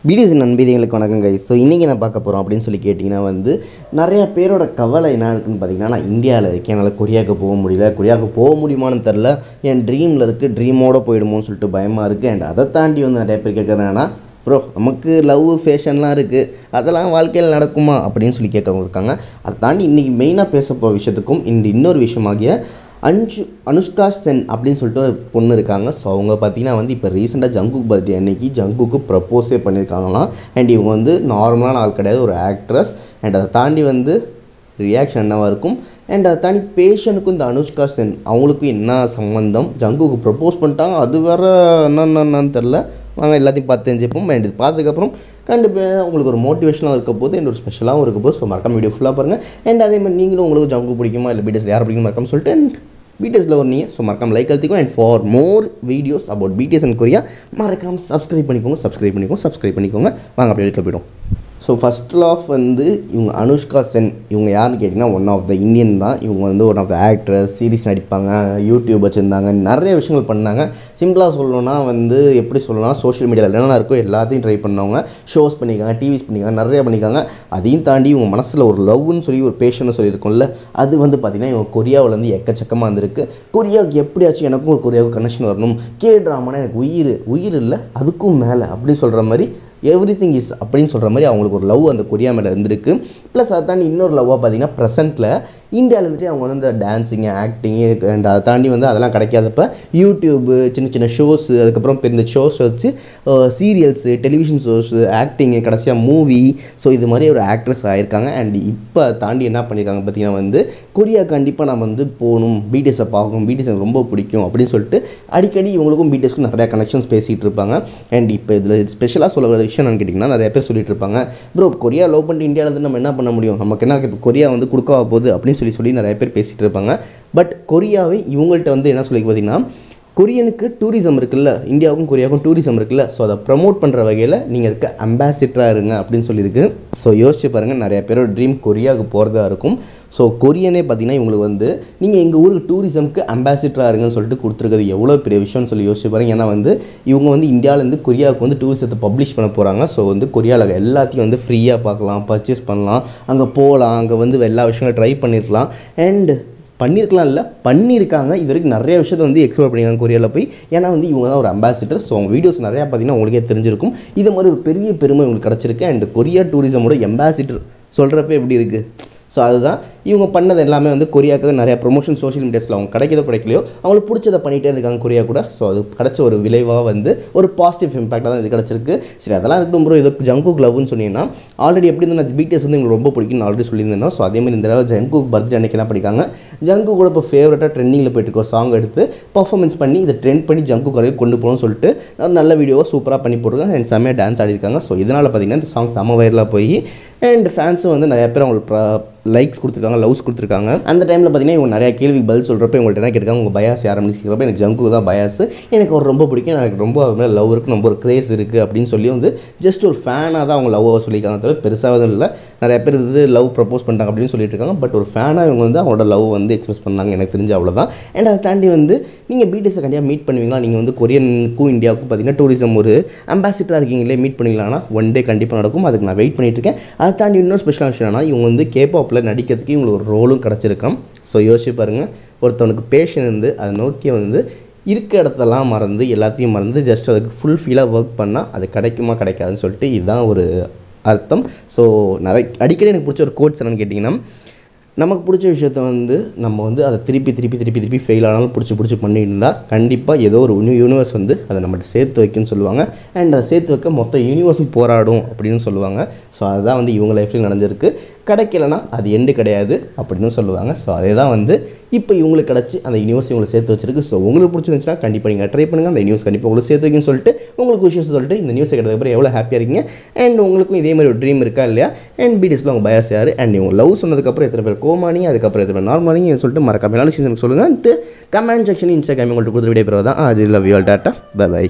BDS நண்பதிகளுக்கு வணக்கம் guys. So இன்றைக்கி நான் பார்க்க போகிறோம் அப்படின்னு சொல்லி கேட்டிங்கன்னா நிறையா பேரோட கவலை என்ன இருக்குன்னு பார்த்தீங்கன்னா, நான் இந்தியாவில் இருக்கேன், என்னால் கொரியாவுக்கு போக முடியல, கொரியாவுக்கு போக முடியுமான்னு தெரில, என் ட்ரீமில் இருக்குது, ட்ரீமோடு போயிடுமோன்னு சொல்லிட்டு பயமாக இருக்குது. அண்ட் அதை தாண்டி நிறைய பேர் கேட்குறேன்னா, ப்ரோ நமக்கு லவ் ஃபேஷன்லாம் இருக்குது, அதெல்லாம் வாழ்க்கையில் நடக்குமா அப்படின்னு சொல்லி கேட்குறவங்க இருக்காங்க. அதை தாண்டி இன்றைக்கி மெயினாக பேச போகிற விஷயத்துக்கும் இன்னொரு விஷயமாகிய அனுஷ்கா சென் அப்படின்னு சொல்லிட்டு ஒரு பொண்ணு இருக்காங்க. ஸோ அவங்க பார்த்தீங்கன்னா இப்போ ரீசெண்டாக ஜங்குக் பர்த்டே அன்னைக்கு ஜங்குக்கு ப்ரப்போஸே பண்ணியிருக்காங்களாம். அண்ட் இவங்க நார்மலான ஆள் கிடையாது, ஒரு ஆக்ட்ரஸ். அண்ட் அதை தாண்டி ரியாக்ஷன் என்னவாக இருக்கும், அண்ட் அதை தாண்டி பேஷனுக்கும் இந்த அனுஷ்கா சென் அவங்களுக்கும் என்ன சம்மந்தம், ஜங்குக்கு ப்ரப்போஸ் பண்ணிட்டாங்க, அது வேறு என்னன்னு தெரில. வாங்க எல்லாத்தையும் பார்த்து தெரிஞ்சுப்போம். அண்ட் இது பார்த்ததுக்கப்புறம் கண்டிப்பாக உங்களுக்கு ஒரு மோட்டிவேஷனாக இருக்க போது, அண்ட் ஒரு ஸ்பெஷலாகவும் இருக்க போது. ஸோ மறக்காம வீடியோ ஃபுல்லாக பாருங்கள். அண்ட் அதே மாதிரி நீங்களும் உங்களுக்கு ஜங்கு பிடிக்குமா இல்லை பிடிஎஸ் யார் பிடிக்கும் மறக்காம சொல்லிட்டு, அண்ட் பிடிஎஸில் ஒரு நீங்கள் ஸோ மறக்காம லைக் அழுத்திக்கும். And for more videos about BTS and Korea மறக்காமல் சப்ஸ்கிரைப் பண்ணிக்கோங்க. வாங்க அப்படி எடுக்க போய்டும். ஸோ ஃபஸ்ட் ஆஃப் இவங்க அனுஷ்கா சென், இவங்க யாருன்னு கேட்டிங்கன்னா ஒன் ஆஃப் த இந்தியன் தான். இவங்க one of the actress, series நடிப்பாங்க, யூடியூப் வச்சுருந்தாங்க, நிறைய விஷயங்கள் பண்ணாங்க. சிம்பிளாக சொல்லணும்னா எப்படி சொல்லலாம், சோஷியல் மீடியாவில் என்னென்ன இருக்கோ எல்லாத்தையும் ட்ரை பண்ணவங்க, ஷோஸ் பண்ணிக்காங்க, டிவிஸ் பண்ணிக்காங்க, நிறைய பண்ணிக்காங்க. அதையும் தாண்டி இவங்க மனசில் ஒரு லவ்னு சொல்லி ஒரு பேஷன்னு சொல்லியிருக்கோம்ல, அது பார்த்திங்கன்னா இவங்க கொரியாவில் எக்கச்சக்கமாக இருந்திருக்கு. கொரியாவுக்கு எப்படியாச்சும் எனக்கும் ஒரு கொரியாவுக்கு கனெக்ஷன் வரணும், ட்ராமானா எனக்கு உயிர் இல்லை அதுக்கும் மேலே அப்படி சொல்கிற மாதிரி எவ்ரிதிங் இஸ் அப்படின்னு சொல்கிற மாதிரி அவங்களுக்கு ஒரு லவ் அந்த கொரியா மேலே இருந்திருக்கு. ப்ளஸ் அதை தாண்டி இன்னொரு லவ்வாக பார்த்தீங்கன்னா ப்ரெசென்ட்டில் இந்தியாவில் இருந்துட்டு அவங்க இந்த டான்ஸிங்கு, ஆக்டிங்கு, அண்ட் அதை தாண்டி அதெல்லாம் கிடைக்காதப்ப யூடியூப்பு, சின்ன ஷோஸு, அதுக்கப்புறம் இப்போ இந்த ஷோஸ் வச்சு சீரியல்ஸு, டெலிவிஷன் ஷோஸு, ஆக்டிங்கு, கடைசியாக மூவி. ஸோ இது மாதிரி ஒரு ஆக்ட்ரஸ் ஆகியிருக்காங்க. அண்ட் இப்போ அதை தாண்டி என்ன பண்ணியிருக்காங்க பார்த்தீங்கன்னா கொரியா கண்டிப்பாக நான் போகணும், பிடிஎஸை பார்க்கணும், பிடிஎஸ் எனக்கு ரொம்ப பிடிக்கும் அப்படின்னு சொல்லிட்டு அடிக்கடி இவங்களுக்கும் பிடிஎஸ்க்கும் நிறையா கனெக்ஷன்ஸ் பேசிகிட்டு இருப்பாங்க. அண்ட் இப்போ இதில் ஸ்பெஷலாக சொல்ல விஷயம் என்னன்னு கேட்டிங்கன்னா, நிறைய பேர் சொல்லிட்டு இருப்பாங்க, ப்ரோ கொரியா லவ் பண்ணிட்டு இந்தியாவிலேருந்து நம்ம என்ன பண்ண முடியும், நமக்கு என்ன இப்போ கொரியா கொடுக்கவா போகுது அப்படின்னு சொல்லி நிறைய பேர் பேசிகிட்டு இருப்பாங்க. பட் கொரியாவை இவங்கள்ட்ட என்ன சொல்லி பார்த்தீங்கன்னா, கொரியனுக்கு டூரிசம் இருக்குல்ல, இந்தியாவுக்கும் கொரியாவுக்கும் டூரிசம் இருக்குல்ல, ஸோ அதை ப்ரமோட் பண்ணுற வகையில் நீங்கள் இருக்க அம்பாசிடராக இருங்க அப்படின்னு சொல்லியிருக்கு. ஸோ யோசிச்சு பாருங்கள், நிறைய பேரோட ட்ரீம் கொரியாவுக்கு போகிறதா இருக்கும். ஸோ கொரியனே பார்த்தீங்கன்னா இவங்களுக்கு நீங்கள் எங்கள் ஊருக்கு டூரிசம்க்கு அம்பாசிடராக இருங்கன்னு சொல்லிட்டு கொடுத்துருக்கிறது எவ்வளோ பெரிய விஷயம்னு சொல்லி யோசிச்சு பாருங்கள். ஏன்னா இவங்க இந்தியாவிலேருந்து கொரியாவுக்கு டூரிசத்தை பப்ளிஷ் பண்ண போகிறாங்க. ஸோ கொரியாவில் எல்லாத்தையும் ஃப்ரீயாக பார்க்கலாம், பர்ச்சேஸ் பண்ணலாம், அங்கே போகலாம், அங்கே எல்லா விஷயங்களும் ட்ரை பண்ணிடலாம். அண்ட் பண்ணியிருக்காங்க. இது வரைக்கும் நிறைய விஷயத்தை எக்ஸ்ப்ளோர் பண்ணியிருக்காங்க கொரியாவில் போய். ஏன்னா இவங்க தான் ஒரு அம்பாசிடர். ஸோ அவங்க வீடியோஸ் நிறையா பார்த்தீங்கன்னா உங்களுக்கே தெரிஞ்சிருக்கும். இது மாதிரி ஒரு பெரிய பெருமை உங்களுக்கு கிடச்சிருக்கு. அண்ட் கொரியா டூரிசமோட அம்பாசிடர் சொல்கிறப்ப எப்படி இருக்குது. ஸோ அதுதான் இவங்க பண்ணது எல்லாமே கொரியாவுக்கு நிறையா ப்ரொமோஷன் சோஷியல் மீடியாஸில் அவங்க கிடைக்கிறதோ கிடைக்கலையோ அவங்களுக்கு பிடிச்சதை பண்ணிகிட்டே இருக்காங்க கொரியா கூட. ஸோ அது கிடச்ச ஒரு விளைவாக ஒரு பாசிட்டிவ் இம்பாக்டாக தான் இது கிடச்சிருக்கு. சரி அதெல்லாம் இருக்கட்டும் ப்ரோ, இதுக்கு ஜங்குக் லவ்னு சொன்னீங்கன்னா ஆல்ரெடி எப்படி நான் பிடிஎஸ் எங்களுக்கு ரொம்ப பிடிக்கும்னு ஆல்ரெடி சொல்லியிருந்தேன்னா, ஸோ அதேமாதிரி இந்த தடவை ஜங்குக் பர்த்டே அன்றைக்கி என்ன பண்ணிக்காங்க, ஜங்குக் கூட இப்போ ஃபேவரட்டாக ட்ரெண்டிங்கில் போயிட்டு இருக்கோம் சாங் எடுத்து பர்ஃபார்மன்ஸ் பண்ணி இதை ட்ரெண்ட் பண்ணி ஜங்குக் வரைக்கும் கொண்டு போகணும்னு சொல்லிட்டு நல்ல வீடியோவாக சூப்பராக பண்ணி போட்டுருக்காங்க. அண்ட் செம்மையாக டான்ஸ் ஆடிருக்காங்க. ஸோ இதனால் பார்த்தீங்கன்னா இந்த சாங் செம்ம வைரலாக போய் அண்ட் ஃபேன்ஸும் நிறைய பேர் அவங்களுக்கு லைக்ஸ் கொடுத்துருக்காங்க, லவ்ஸ் கொடுத்துருக்காங்க. அந்த டைமில் பார்த்தீங்கன்னா இவங்க நிறையா கேள்வி பதில் சொல்கிறப்ப இவங்கள்ட்ட என்ன கேட்காங்க, உங்கள் பயாஸ் யார் அப்படின்னு கேட்குறப்ப எனக்கு ஜங்கு தான் பயாஸ், எனக்கு அவர் ரொம்ப பிடிக்கும், எனக்கு ரொம்ப லவ் இருக்குது, ரொம்ப ஒரு கிரேஸ் இருக்குது அப்படின்னு சொல்லி ஜஸ்ட் ஒரு ஃபேனாக தான் அவங்க லவ்வாக சொல்லியிருக்காங்க. தவிர பெருசாக இல்லை. நிறைய பேர் லவ் ப்ரப்போஸ் பண்ணிட்டாங்க அப்படின்னு சொல்லிட்டு இருக்காங்க. பட் ஒரு ஃபேனாக இவங்க அவங்களோட லவ் எக்ஸ்பிரஸ் பண்ணாங்க, எனக்கு தெரிஞ்சு அவ்வளோதான். அண்ட் அதை தாண்டி நீங்கள் பிடிஎஸை கண்டிப்பாக மீட் பண்ணுவீங்களா, நீங்கள் கொரியனுக்கும் இந்தியாவுக்கும் பார்த்தீங்கன்னா டூரிசம் ஒரு அம்பாசிடராக இருக்கீங்களே, மீட் பண்ணிக்கலாம்னா ஒன் டே கண்டிப்பாக நடக்கும். அதுக்கு நான் வெயிட் பண்ணிட்டு இருக்கேன். அதை தாண்டி இன்னொரு ஸ்பெஷலான விஷயம்னா இவங்க கேபாப்பில் நடிக்கிறதுக்கு இவங்களுக்கு ஒரு ரோலும் கிடச்சிருக்கான். ஸோ யோசிச்சு பாருங்கள், ஒருத்தவனுக்கு பேஷன் அதை நோக்கி இருக்க இடத்தெல்லாம் மறந்து எல்லாத்தையும் மறந்து ஜஸ்ட் அதுக்கு ஃபுல் ஃபீலாக ஒர்க் பண்ணால் அது கிடைக்குமா கிடைக்காதுன்னு சொல்லிட்டு இதுதான் ஒரு அர்த்தம். ஸோ அடிக்கடி எனக்கு பிடிச்ச ஒரு கோட்ஸ் என்னன்னு கேட்டிங்கன்னா, நமக்கு பிடிச்ச விஷயத்த நம்ம அதை திருப்பி ஃபெயில் ஆனாலும் பிடிச்சி பண்ணிட்டு இருந்தால் கண்டிப்பாக ஏதோ ஒரு யூனிவர்ஸ் அதை நம்மகிட்ட சேர்த்து வைக்குன்னு சொல்லுவாங்க. அண்ட் அதை சேர்த்து வைக்க மொத்த யூனிவர்ஸும் போராடும் அப்படின்னு சொல்லுவாங்க. ஸோ அதுதான் இவங்க லைஃப்லையும் நடந்திருக்கு. கிடைக்கலனா அது எண்டு கிடையாது அப்படின்னு சொல்லுவாங்க. ஸோ அதே தான் இப்போ இவங்களுக்கு கிடச்சி அந்த யூனிவர்ஸ் இவங்களை சேர்த்து வச்சிருக்கு. ஸோ உங்களுக்கு பிடிச்சிருந்துச்சுன்னா கண்டிப்பாக நீங்கள் ட்ரை பண்ணுங்கள். அந்த நியூஸ் கண்டிப்பாக உங்களுக்கு சேர்த்து வைக்குன்னு சொல்லிட்டு உங்களுக்கு விஷயம் சொல்லிட்டு இந்த நியூஸை கிடைத்ததுக்கப்புறம் எவ்வளோ ஹாப்பியாக இருக்கீங்க. அண்ட் உங்களுக்கும் இதே மாதிரி ஒரு ட்ரீம் இருக்கா இல்லையா, அண்ட் பிடிஎஸ்ல உங்கள் பயாஸ் யார், அண்ட் இவங்க லவ் சொன்னதுக்கப்புறம் எத்தனை பேர் கோமானிங்க, அதுக்கப்புறம் எத்தனை பேர் நார்மலிங்க சொல்லிட்டு மறக்காம எனக்கு சொல்லுங்கள். கமெண்ட் செக்ஷன் இன்ஸ்டாகிராம் உங்கள்கிட்ட கொடுத்து விடைபெறுவதான். அது love you all, tata, bye by.